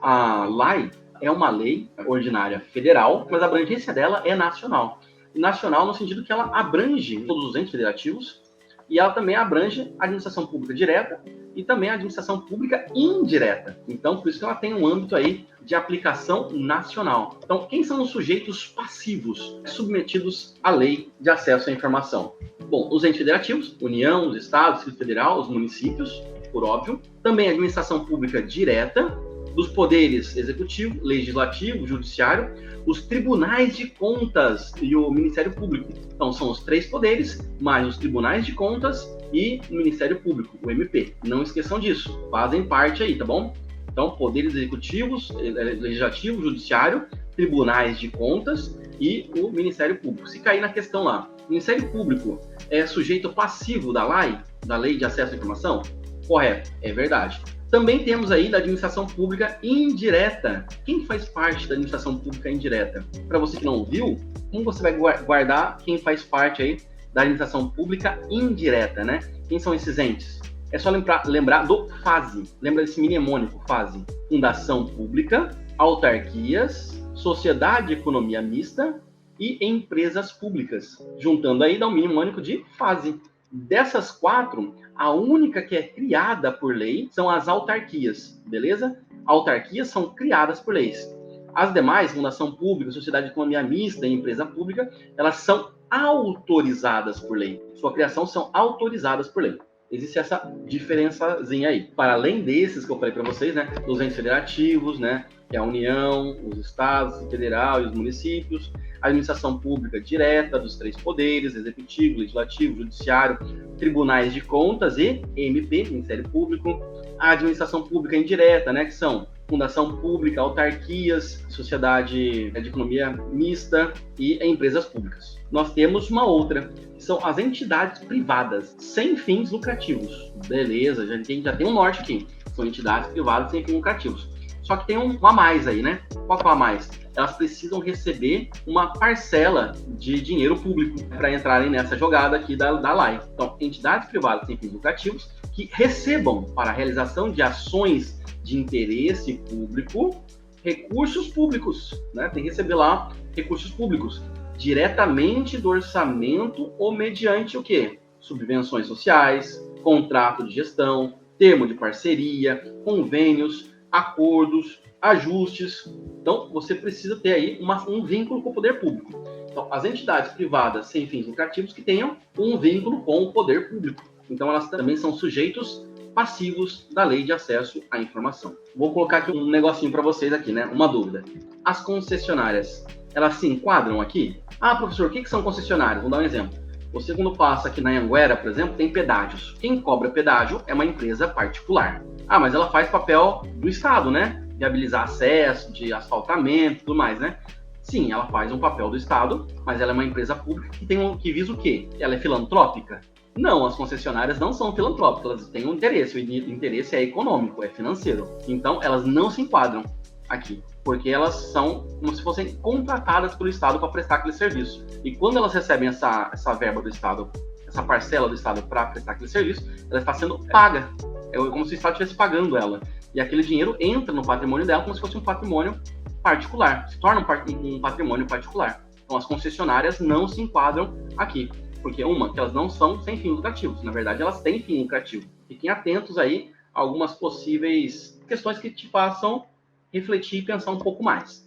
A LAI é uma lei ordinária federal, mas a abrangência dela é nacional. Nacional no sentido que ela abrange todos os entes federativos e ela também abrange a administração pública direta e também a administração pública indireta. Então, por isso que ela tem um âmbito aí de aplicação nacional. Então, quem são os sujeitos passivos submetidos à lei de acesso à informação? Bom, os entes federativos, União, os estados, Distrito Federal, os municípios, por óbvio. Também a administração pública direta, dos poderes executivo, legislativo, judiciário, os tribunais de contas e o Ministério Público. Então, são os três poderes, mais os tribunais de contas e o Ministério Público, o MP. Não esqueçam disso, fazem parte aí, tá bom? Então, poderes executivos, legislativo, judiciário, tribunais de contas e o Ministério Público. Se cair na questão lá, o Ministério Público é sujeito passivo da LAI, da Lei de Acesso à Informação? Correto, é verdade. Também temos aí da administração pública indireta. Quem faz parte da administração pública indireta? Para você que não viu, como você vai guardar quem faz parte aí da administração pública indireta, né? Quem são esses entes? É só lembrar do FASE. Lembra desse mnemônico, FASE? Fundação Pública, autarquias, sociedade de economia mista e empresas públicas. Juntando aí dá um mnemônico de FASE. Dessas quatro, a única que é criada por lei são as autarquias, beleza? Autarquias são criadas por leis. As demais, fundação pública, sociedade de economia mista e empresa pública, elas são autorizadas por lei. Sua criação são autorizadas por lei. Existe essa diferençazinha aí. Para além desses que eu falei para vocês, né, dos entes federativos, né, que é a União, os estados, o federal e os municípios, a administração pública direta dos três poderes, executivo, legislativo, judiciário, tribunais de contas e MP, Ministério Público, a administração pública indireta, né, que são fundação pública, autarquias, sociedade de economia mista e empresas públicas. Nós temos uma outra, que são as entidades privadas, sem fins lucrativos. Beleza, já tem um norte aqui. São entidades privadas sem fins lucrativos. Só que tem um a mais aí, né? Qual que é o a mais? Elas precisam receber uma parcela de dinheiro público para entrarem nessa jogada aqui da LAI. Então, entidades privadas sem fins lucrativos que recebam para a realização de ações de interesse público, recursos públicos, né? Tem que receber lá recursos públicos diretamente do orçamento ou mediante o quê? Subvenções sociais, contrato de gestão, termo de parceria, convênios, acordos, ajustes. Então, você precisa ter aí um vínculo com o poder público. Então, as entidades privadas sem fins lucrativos que tenham um vínculo com o poder público. Então, elas também são sujeitos passivos da Lei de Acesso à Informação. Vou colocar aqui um negocinho para vocês aqui, né? Uma dúvida. As concessionárias, elas se enquadram aqui? Ah, professor, o que são concessionárias? Vou dar um exemplo. Você, quando passa aqui na Anhanguera, por exemplo, tem pedágios. Quem cobra pedágio é uma empresa particular. Ah, mas ela faz papel do Estado, né? Viabilizar acesso, de asfaltamento e tudo mais, né? Sim, ela faz um papel do Estado, mas ela é uma empresa pública que visa o quê? Ela é filantrópica? Não, as concessionárias não são filantrópicas, elas têm um interesse, o interesse é econômico, é financeiro. Então, elas não se enquadram aqui, porque elas são como se fossem contratadas pelo Estado para prestar aquele serviço. E quando elas recebem essa verba do Estado, essa parcela do Estado para prestar aquele serviço, ela está sendo paga. É como se o Estado estivesse pagando ela. E aquele dinheiro entra no patrimônio dela como se fosse um patrimônio particular, se torna um patrimônio particular. Então, as concessionárias não se enquadram aqui. Porque que elas não são sem fins lucrativos. Na verdade, elas têm fim lucrativo. Fiquem atentos aí a algumas possíveis questões que te façam refletir e pensar um pouco mais.